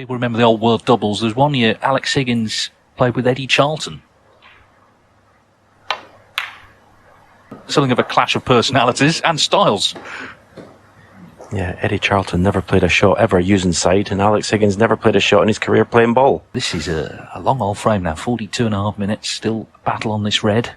People remember the old world doubles. There's one year Alex Higgins played with Eddie Charlton. Something of a clash of personalities and styles. Yeah, Eddie Charlton never played a shot ever using side, and Alex Higgins never played a shot in his career playing ball. This is a long old frame now, 42.5 minutes, still battle on this red.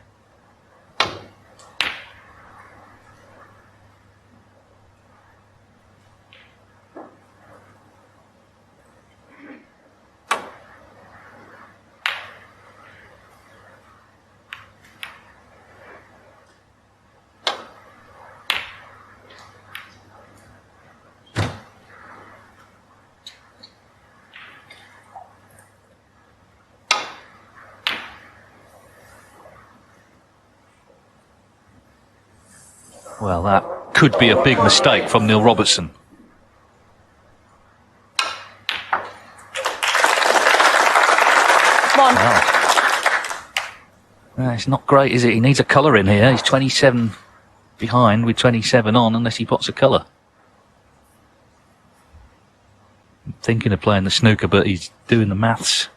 Well, that could be a big mistake from Neil Robertson. Wow. It's not great, is it? He needs a colour in here. He's 27 behind with 27 on, unless he pots a colour. I'm thinking of playing the snooker, but he's doing the maths.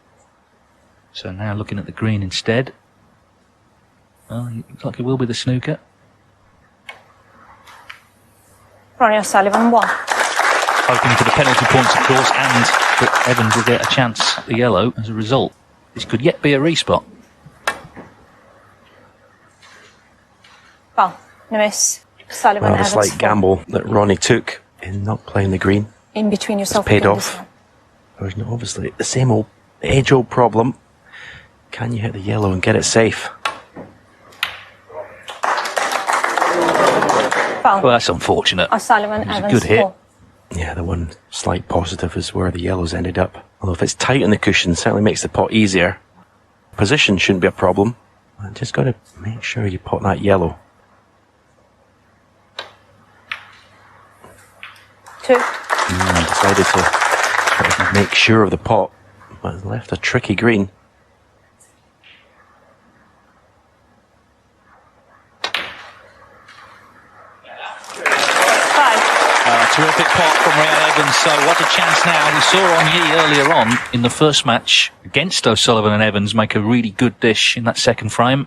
So now looking at the green instead. Well, it looks like it will be the snooker. Ronnie-O'Sullivan 1. Hoping for the penalty points, of course, and that Evans will get a chance at the yellow as a result. This could yet be a respot. Well, no miss. Sullivan, Well, the Evans slight gamble that Ronnie took in not playing the green in between yourself paid and off. There's obviously the same old age-old problem. Can you hit the yellow and get it safe? Well, that's unfortunate. O'Sullivan, It was a Evans good hit. 4. Yeah, the one slight positive is where the yellows ended up. Although if it's tight on the cushion, it certainly makes the pot easier. Position shouldn't be a problem. I just got to make sure you pot that yellow. 2. Decided to sort of make sure of the pot, but left a tricky green. Terrific pot from Real Evans, so what a chance now. We saw Ronnie earlier on in the first match against O'Sullivan and Evans make a really good dish in that second frame.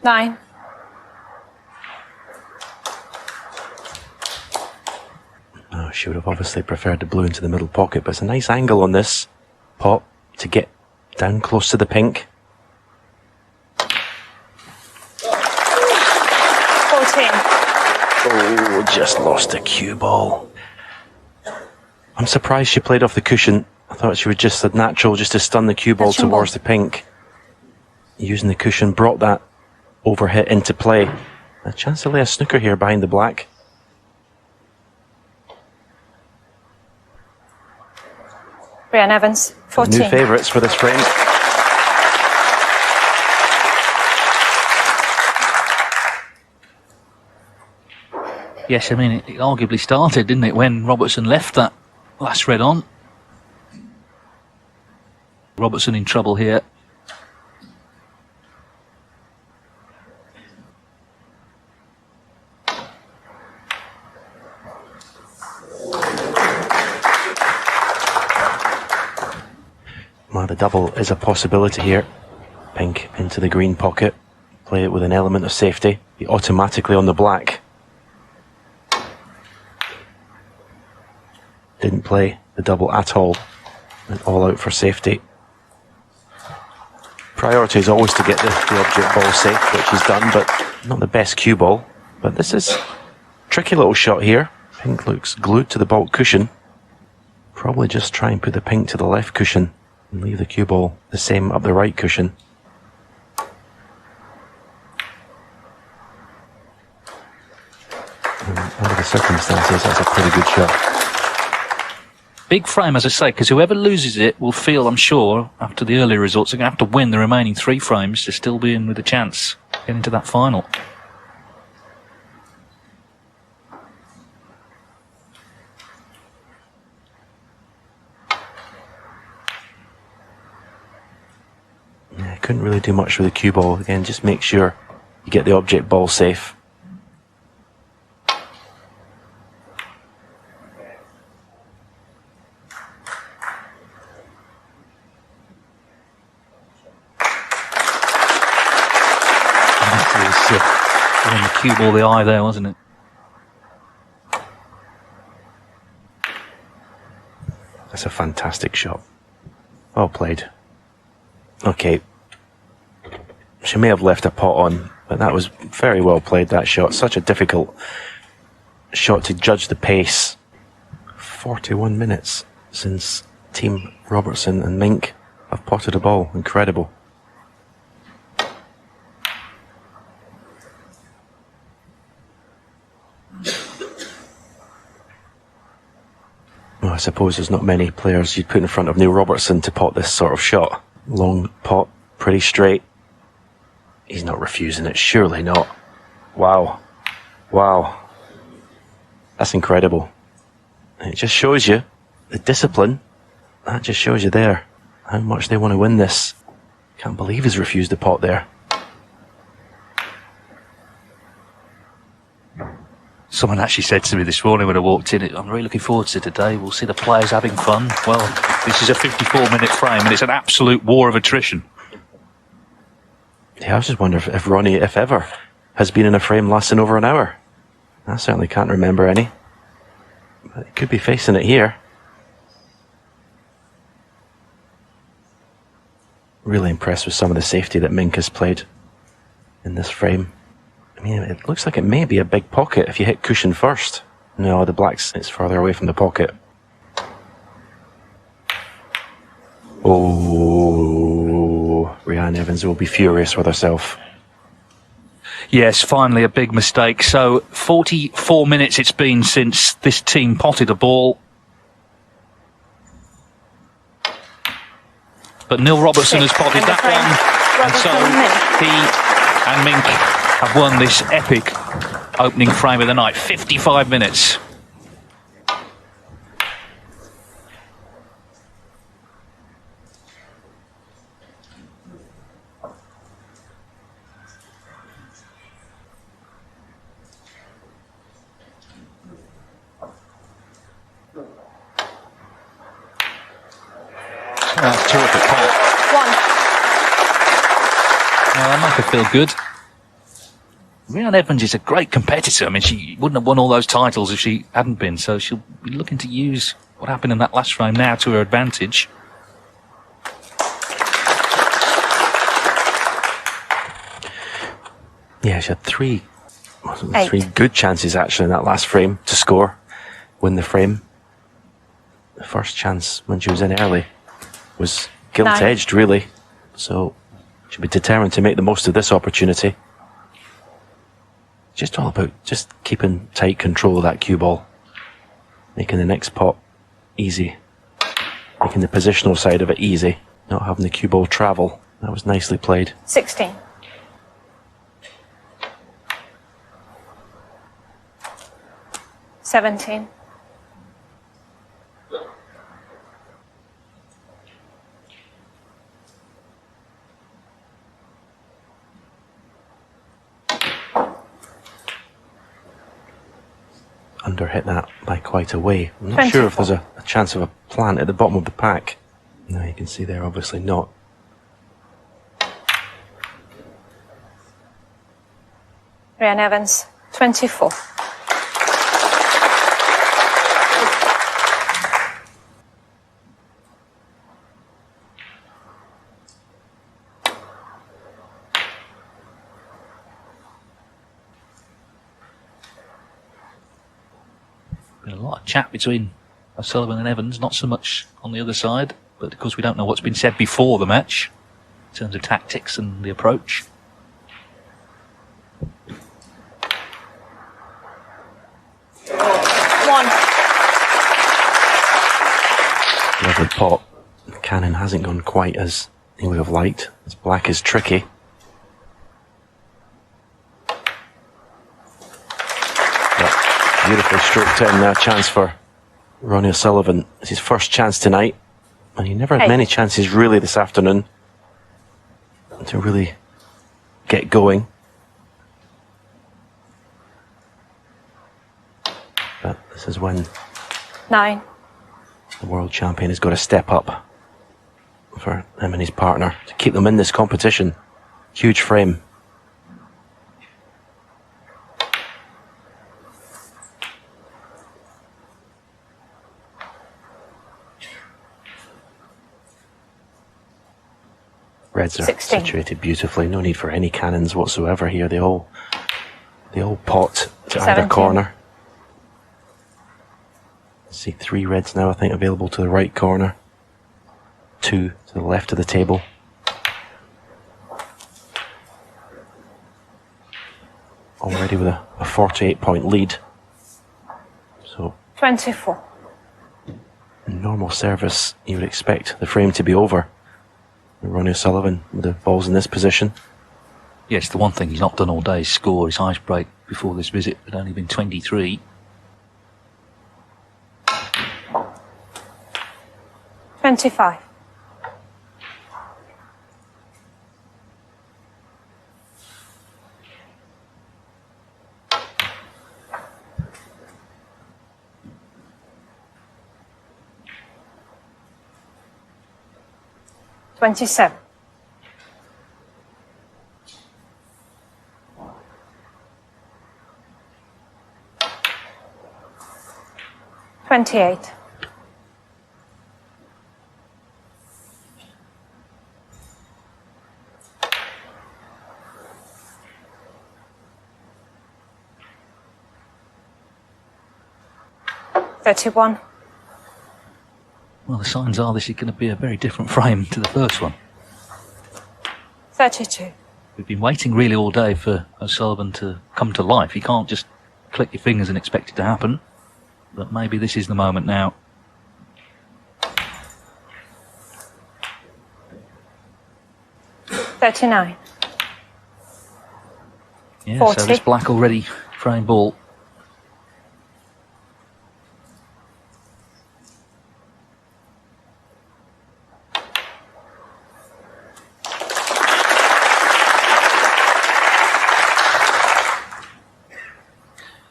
9. Oh, she would have obviously preferred the blue into the middle pocket, but it's a nice angle on this pot to get down close to the pink. 14. Oh, just lost a cue ball. I'm surprised she played off the cushion. I thought she was just a natural, just to stun the cue ball towards the pink. Using the cushion brought that overhit into play. A chance to lay a snooker here behind the black. Brian Evans 14. New favourites for this frame. Yes, I mean, it arguably started, didn't it, when Robertson left that last red on. Robertson in trouble here. Well, the double is a possibility here. Pink into the green pocket. Play it with an element of safety. Be automatically on the black. Didn't play the double at all. Went all out for safety. Priority is always to get the object ball safe, which he's done, but not the best cue ball. But this is a tricky little shot here. Pink looks glued to the baulk cushion. Probably just try and put the pink to the left cushion and leave the cue ball the same up the right cushion. And under the circumstances, that's a pretty good shot. Big frame, as I say, because whoever loses it will feel, I'm sure, after the earlier results, they're going to have to win the remaining 3 frames to still be in with a chance getting into that final. Yeah, couldn't really do much with the cue ball. Again, just make sure you get the object ball safe. Giving the cue ball the eye there, wasn't it? That's a fantastic shot. Well played. Okay. She may have left a pot on, but that was very well played, that shot. Such a difficult shot to judge the pace. 41 minutes since Team Robertson and Mink have potted a ball. Incredible. Well, I suppose there's not many players you'd put in front of Neil Robertson to pot this sort of shot. Long pot, pretty straight. He's not refusing it, surely not. Wow. Wow. That's incredible. It just shows you the discipline. That just shows you there how much they want to win this. Can't believe he's refused the pot there. Someone actually said to me this morning when I walked in, I'm really looking forward to today. We'll see the players having fun. Well, this is a 54-minute frame and it's an absolute war of attrition. Yeah, I was just wondering if Ronnie, if ever, has been in a frame lasting over an hour. I certainly can't remember any. But he could be facing it here. Really impressed with some of the safety that Mink has played in this frame. I mean, it looks like it may be a big pocket if you hit cushion first. No, the black's, it's farther away from the pocket. Oh, Rhiannon Evans will be furious with herself. Yes, finally a big mistake. So 44 minutes it's been since this team potted a ball. But Neil Robertson has potted that one. And so he and Mink have won this epic opening frame of the night. 55 minutes. Oh, terrific pot. Well, that make her feel good. Rhiannon Evans is a great competitor. I mean, she wouldn't have won all those titles if she hadn't been, so she'll be looking to use what happened in that last frame now to her advantage. Yeah, she had three good chances actually in that last frame to score, win the frame. The first chance when she was in early was gilt-edged, really. So she'll be determined to make the most of this opportunity. Just all about just keeping tight control of that cue ball. Making the next pot easy. Making the positional side of it easy. Not having the cue ball travel. That was nicely played. 16. $17. Underhit that by quite a way. I'm not sure if there's a chance of a plant at the bottom of the pack. No, you can see there, obviously not. Rhiannon Evans, 24. Been a lot of chat between O'Sullivan and Evans, not so much on the other side, but of course we don't know what's been said before the match in terms of tactics and the approach. Lovely pot. The cannon hasn't gone quite as he would have liked. This black is tricky. Beautifully stroked in there. Chance for Ronnie O'Sullivan. It's his first chance tonight, and he never had many chances really this afternoon to really get going. But this is when 9. the world champion has got to step up for him and his partner to keep them in this competition. Huge frame. Reds are 16. situated beautifully. No need for any cannons whatsoever here. They all pot to either 17. corner. See 3 reds now, I think, available to the right corner. 2 to the left of the table. Already with a 48-point lead. So 24. in normal service, you would expect the frame to be over. Ronnie O'Sullivan with the balls in this position. Yes, the one thing he's not done all day is score. His highest break before this visit had only been 23. 25. $27. 28. 31. Well, the signs are this is going to be a very different frame to the first one. 32. We've been waiting really all day for O'Sullivan to come to life. You can't just click your fingers and expect it to happen. But maybe this is the moment now. $39. Yeah, 40. so this black already frame ball.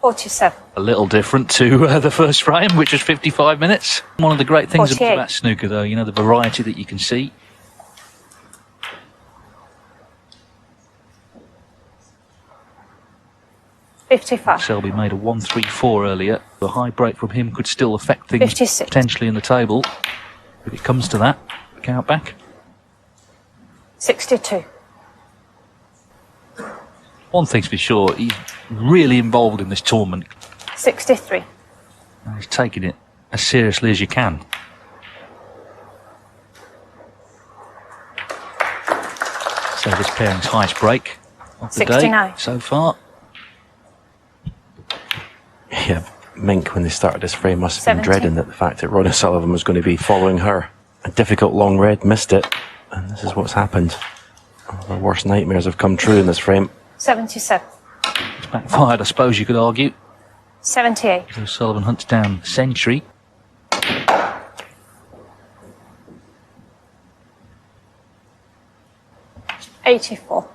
$47. A little different to the first frame, which was 55 minutes. One of the great things 48. about snooker, though, you know, the variety that you can see. $55. Selby made a 1-3-4 earlier. The high break from him could still affect things 56. potentially in the table. If it comes to that, count back. 62. One thing's for sure, he's really involved in this tournament. 63. And he's taking it as seriously as you can. So this pairing's highest break of the 69. day so far. Yeah, Mink, when they started this frame, must have been 70. dreading that the fact that Ronnie O'Sullivan was going to be following her. A difficult long red, missed it, and this is what's happened. Our worst nightmares have come true in this frame. 77. It's backfired, I suppose you could argue. 78. O'Sullivan hunts down the century. $84.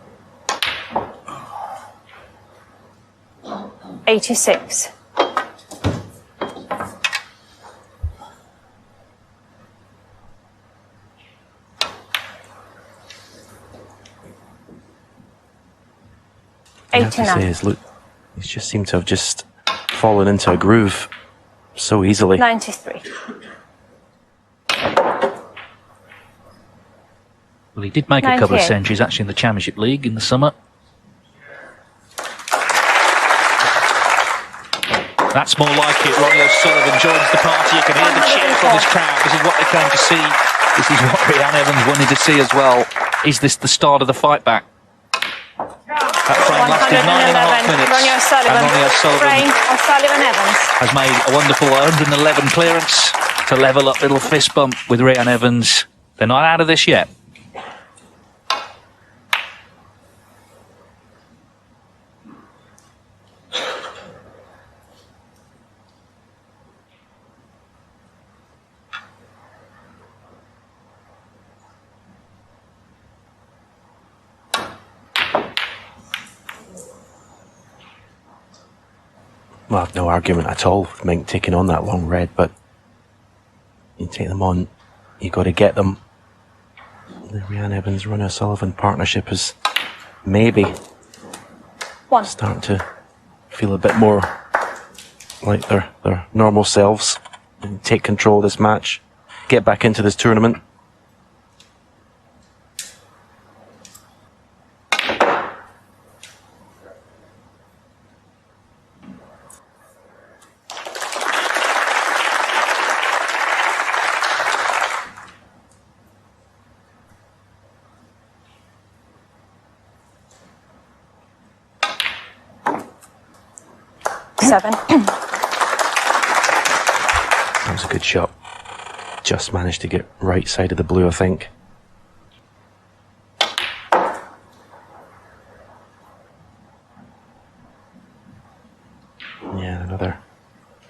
86. I have to say, 89. look, he's just seemed to have just fallen into a groove so easily. 93. Well, he did make a couple of 98. centuries actually in the Championship League in the summer. That's more like it. Ronnie O'Sullivan joins the party. You can hear the cheer from this crowd. This is what they came to see. This is what Rhiannon Evans wanted to see as well. Is this the start of the fight back? That frame lasted 9.5 minutes. Ronnie O'Sullivan. And Ronnie O'Sullivan Frame O'Sullivan Evans. has made a wonderful 111 clearance to level up. Little fist bump with Rhiannon Evans. They're not out of this yet. Well, I've no argument at all with Mink taking on that long red, but you take them on, you got to get them. The Rhiannon Evans Ronnie O'Sullivan partnership is maybe 1. starting to feel a bit more like their normal selves and take control of this match, get back into this tournament. 27. That was a good shot. Just managed to get right side of the blue, I think. Yeah, another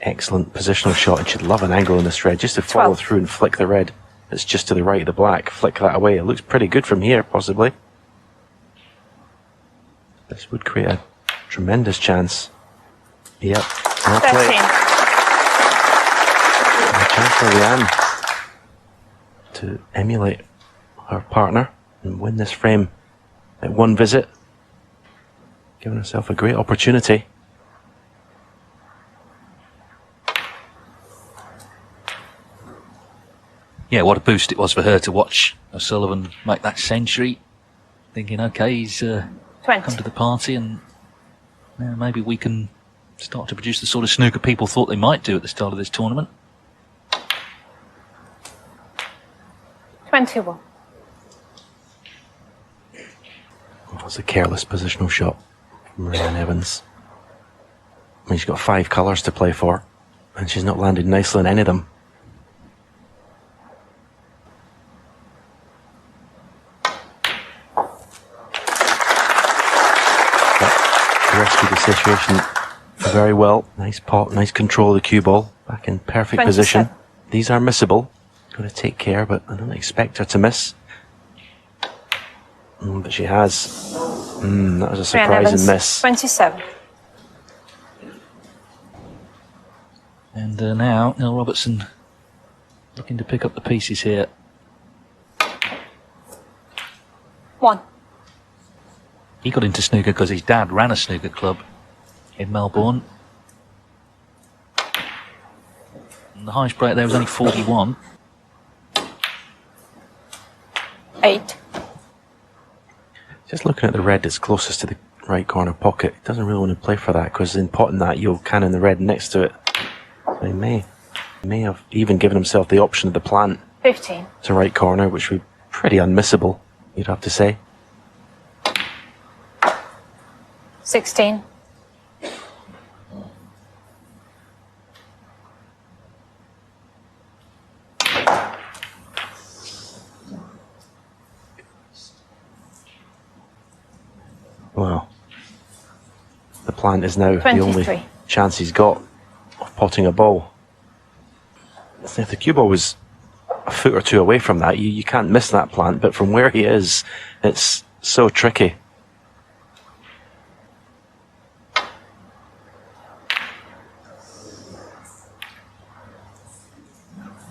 excellent positional shot, and she'd love an angle in this red, just to follow 12. through and flick the red that's just to the right of the black, flick that away. It looks pretty good from here, possibly. This would create a tremendous chance. Yep, well played. 13. A chance for Leanne to emulate her partner and win this frame at one visit, giving herself a great opportunity. Yeah, what a boost it was for her to watch O'Sullivan make that century. Thinking, okay, he's come 20. to the party, and maybe we can start to produce the sort of snooker people thought they might do at the start of this tournament. 21. That was a careless positional shot from Leanne Evans. I mean, she's got 5 colours to play for, and she's not landed nicely in any of them. Rescued the situation very well. Nice pot, nice control of the cue ball. Back in perfect 27. position. These are missable. Got to take care, but I don't expect her to miss. But she has. That was a surprising miss. 27. And now Neil Robertson looking to pick up the pieces here. 1. He got into snooker because his dad ran a snooker club in Melbourne. And the highest break there was only 41. 8. Just looking at the red that's closest to the right corner pocket, he doesn't really want to play for that, because in potting that you'll cannon the red next to it. So he may have even given himself the option of the plant 15. to right corner, which would be pretty unmissable, you'd have to say. 16. Well, the plant is now the 23. only chance he's got of potting a ball. If the cue ball was a foot or two away from that, you can't miss that plant, but from where he is, it's so tricky.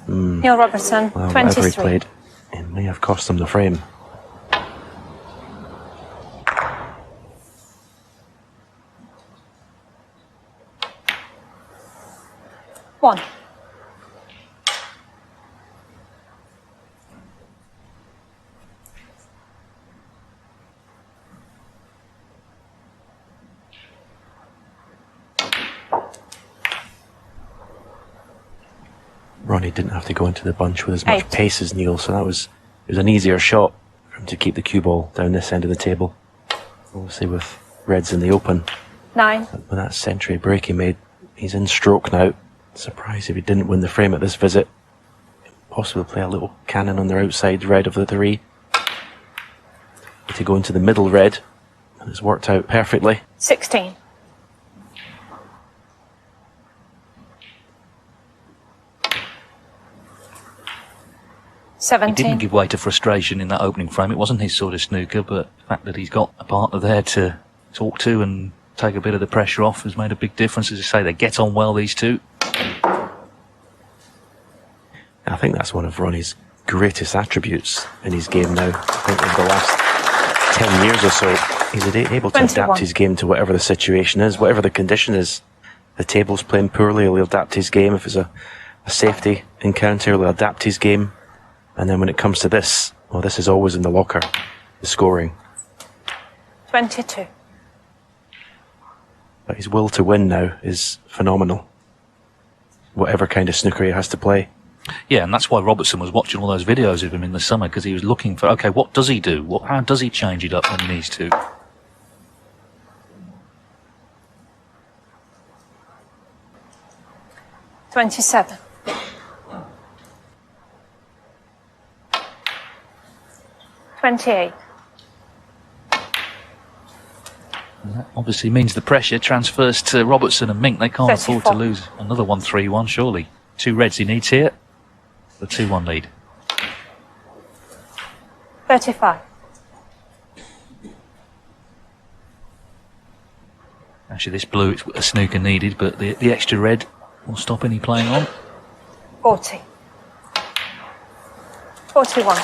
Neil Robertson, Well, whatever he 23. played, it may have cost him the frame. One. Ronnie didn't have to go into the bunch with as much 8. pace as Neil, so it was an easier shot for him to keep the cue ball down this end of the table. Obviously with reds in the open, 9. with that century break he made, he's in stroke now. Surprised if he didn't win the frame at this visit. Possibly play a little cannon on their outside red of the 3. To go into the middle red, and it's worked out perfectly. 16. He 17. didn't give way to frustration in that opening frame. It wasn't his sort of snooker, but the fact that he's got a partner there to talk to and take a bit of the pressure off has made a big difference. As I say, they get on well, these two. I think that's one of Ronnie's greatest attributes in his game now. I think over the last 10 years or so, he's able to 21. adapt his game to whatever the situation is, whatever the condition is. The table's playing poorly, he'll adapt his game. If it's a safety encounter, he'll adapt his game. And then when it comes to this, well, this is always in the locker, the scoring. 22. But his will to win now is phenomenal. Whatever kind of snooker he has to play. Yeah, and that's why Robertson was watching all those videos of him in the summer, because he was looking for, okay, what does he do? How does he change it up when he needs to? 27. 28. And that obviously means the pressure transfers to Robertson and Mink. They can't afford to 34. lose another 1-3-1, surely. 2 reds he needs here. The 2-1 lead. 35. Actually, this blue, it's a snooker needed, but the extra red will stop any playing on. 40. 41.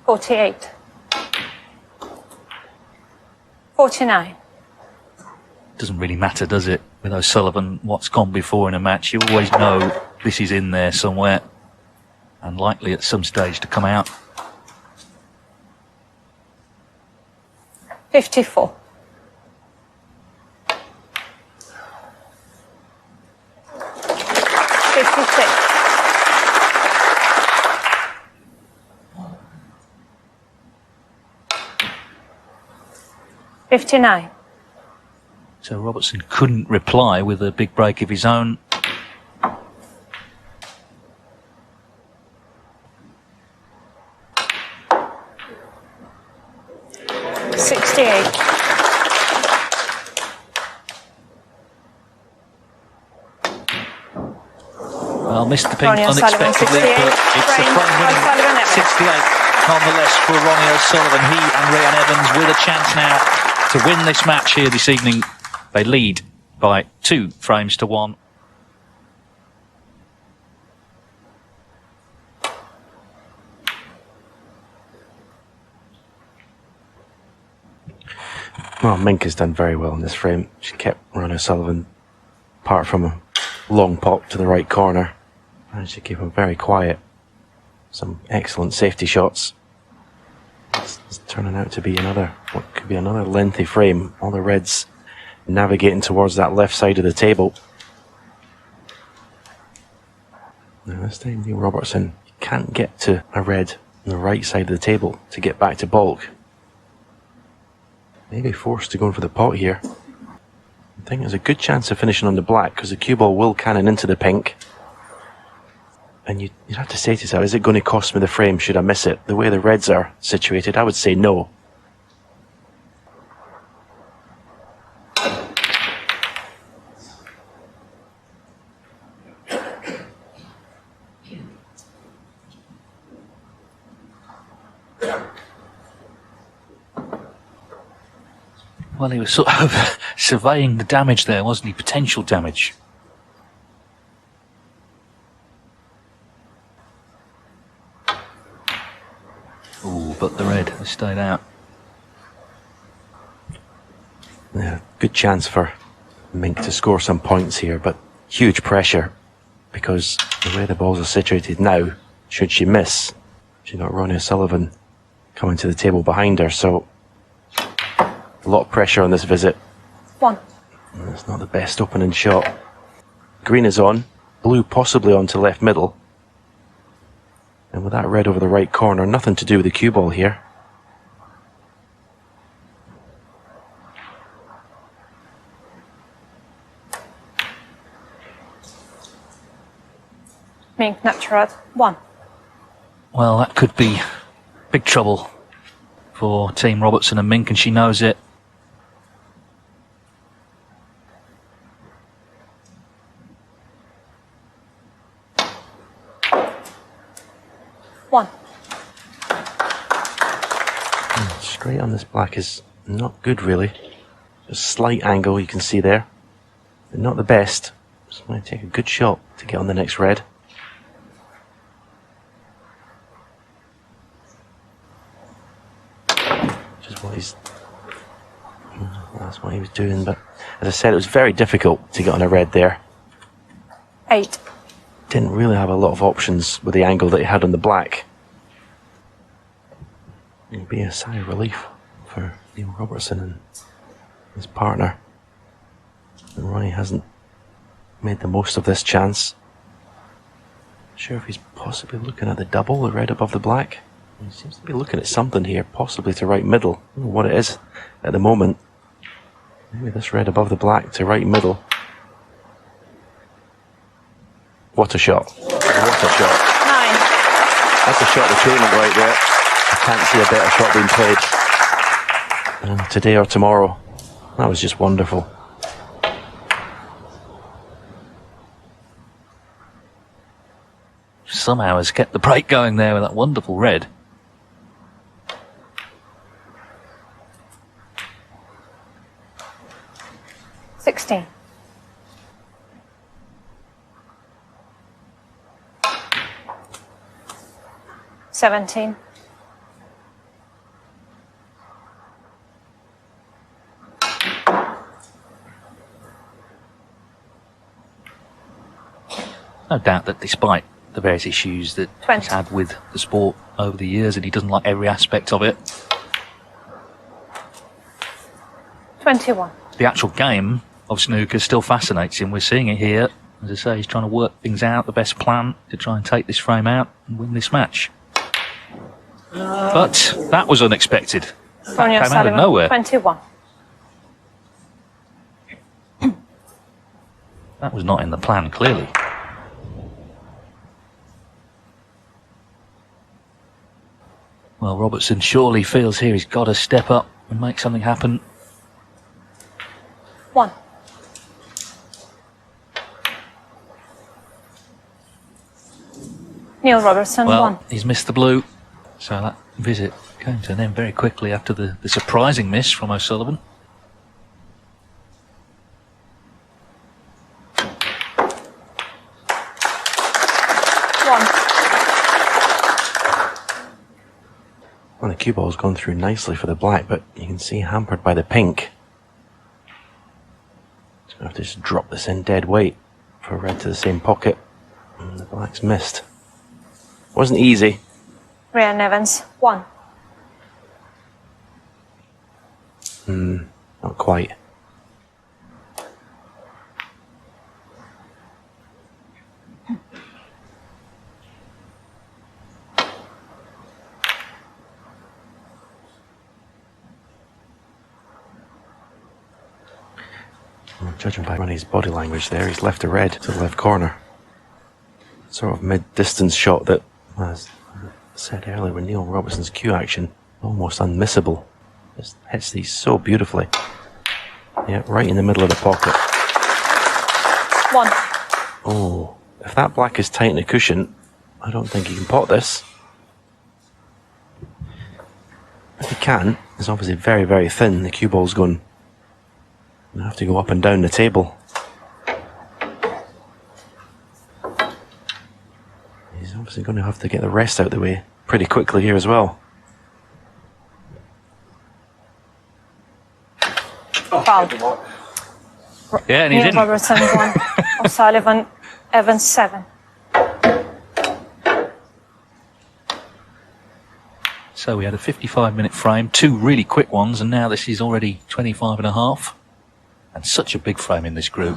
48. 49. Doesn't really matter, does it? With O'Sullivan, what's gone before in a match, you always know this is in there somewhere and likely at some stage to come out. 54. 56. 59. So Robertson couldn't reply with a big break of his own. Well, missed the pink Ronnie O'Sullivan, unexpectedly, 68. but it's a Frame, prime winning O'Sullivan, Evans. 68 nonetheless for Ronnie O'Sullivan. He and Rhian Evans with a chance now to win this match here this evening. They lead by 2 frames to 1. Well, Mink has done very well in this frame. She kept Ronnie O'Sullivan apart from a long pop to the right corner. Managed to keep him very quiet. Some excellent safety shots. It's turning out to be what could be another lengthy frame. All the reds navigating towards that left side of the table. Now this time Neil Robertson can't get to a red on the right side of the table to get back to baulk. Maybe forced to go in for the pot here. I think there's a good chance of finishing on the black because the cue ball will cannon into the pink. And you'd have to say to yourself, is it going to cost me the frame should I miss it? The way the reds are situated, I would say no. Well, he was sort of surveying the damage there, wasn't he? Potential damage. Ooh, but the red has stayed out. Yeah, good chance for Mink to score some points here, but huge pressure because the way the balls are situated now, should she miss, she got Ronnie O'Sullivan coming to the table behind her, so a lot of pressure on this visit. 1. And it's not the best opening shot. Green is on, blue possibly on to left middle. And with that red over the right corner, nothing to do with the cue ball here. Mink natural 1. Well, that could be big trouble for Team Robertson and Mink, and she knows it. Straight on this black is not good really. Just a slight angle you can see there. But not the best. Just going to take a good shot to get on the next red. Which is what that's what he was doing, but as I said, it was very difficult to get on a red there. 8. Didn't really have a lot of options with the angle that he had on the black. It would be a sigh of relief for Neil Robertson and his partner. And Ronnie hasn't made the most of this chance. Not sure if he's possibly looking at the double, the red above the black. He seems to be looking at something here, possibly to right middle. I don't know what it is at the moment. Maybe this red above the black to right middle. What a shot. What a shot. 9. That's a shot of the tournament right there. I can't see a better shot being played. Today or tomorrow. That was just wonderful. Somehow has kept the break going there with that wonderful red. $16. 17. 'No doubt that despite the various issues that 20. he's had with the sport over the years, and he doesn't like every aspect of it, 21. the actual game of snooker still fascinates him. We're seeing it here. As I say, he's trying to work things out, the best plan to try and take this frame out and win this match. But that was unexpected. Ronnie Came out of O'Sullivan, nowhere. 21. That was not in the plan, clearly. Well, Robertson surely feels here he's got to step up and make something happen. 1. Neil Robertson, Well, 1. he's missed the blue, so that visit came to an end very quickly after the surprising miss from O'Sullivan. Well, the cue ball's gone through nicely for the black, but you can see hampered by the pink. So I have to just drop this in dead weight for red to the same pocket. And the black's missed. Wasn't easy. Ryan Evans, 1. Not quite. Well, judging by Ronnie's body language there, he's left a red to the left corner. Sort of mid-distance shot that, as I said earlier with Neil Robertson's cue action, almost unmissable. Just hits these so beautifully. Yeah, right in the middle of the pocket. 1. Oh, if that black is tight in the cushion, I don't think he can pot this. If he can, it's obviously very, very thin. The cue ball's going to have to go up and down the table. He's obviously going to have to get the rest out of the way pretty quickly here as well. Foul. Yeah, and he Neil didn't. Robertson, 1. O'Sullivan, Evans, 7. So we had a 55-minute frame, 2 really quick ones, and now this is already 25 and a half. And such a big frame in this group.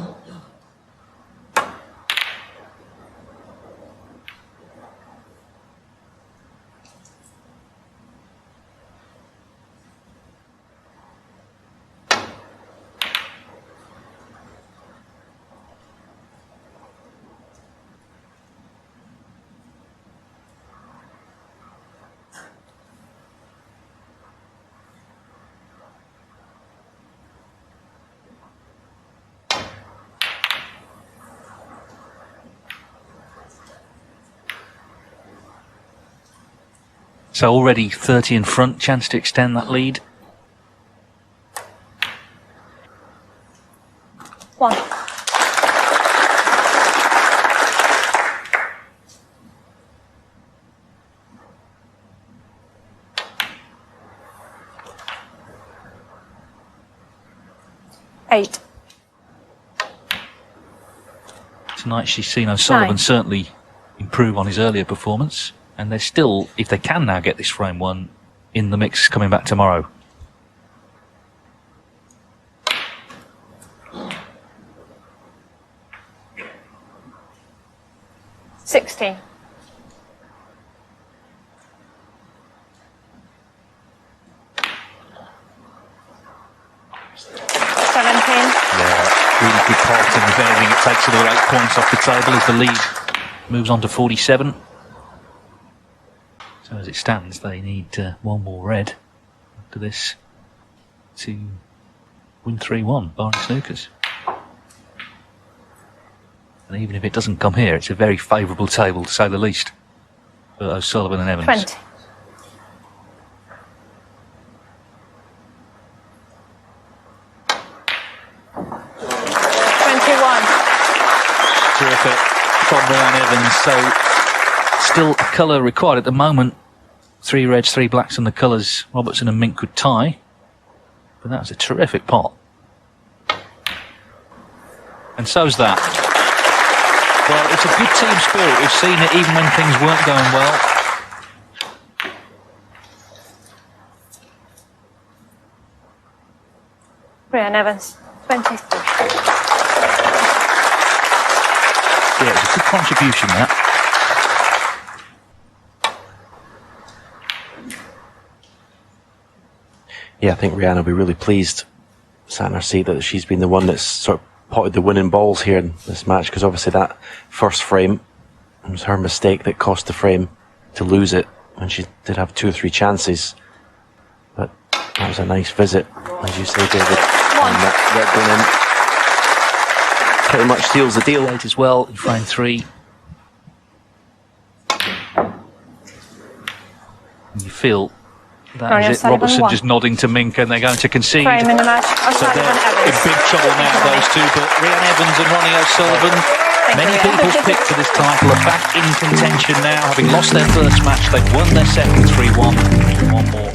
So already 30 in front, chance to extend that lead. 1. Eight. Tonight she's seen O'Sullivan 9. certainly improve on his earlier performance. And they're still, if they can now get this frame won, in the mix coming back tomorrow. it takes another 8 points off the table as the lead moves on to 47. So as it stands, they need one more red after this to win 3-1, barring snookers. And even if it doesn't come here, it's a very favourable table, to say the least, for O'Sullivan and Evans. 20. Terrific from Ryan Evans. So still a colour required at the moment. 3 reds, 3 blacks on the colours. Robertson and Mink could tie. But that was a terrific pot. And so's that. Well, it's a good team spirit. We've seen it even when things weren't going well. Ryan Evans, 23. Yeah, it's a good contribution, that. Yeah, I think Rihanna will be really pleased, sat in her seat, that she's been the one that's sort of potted the winning balls here in this match, because obviously that first frame was her mistake that cost the frame to lose it when she did have 2 or 3 chances. But that was a nice visit, as you say, David. And that red going in pretty much seals the deal. Late as well in frame 3. And you feel that is it. Robertson just nodding to Mink, and they're going to concede. Frame in the match. So they're in big trouble now, those two. But Ryan Evans and Ronnie O'Sullivan, many people's pick for this title, are back in contention now, having lost their first match. They've won their second 3-1. One more.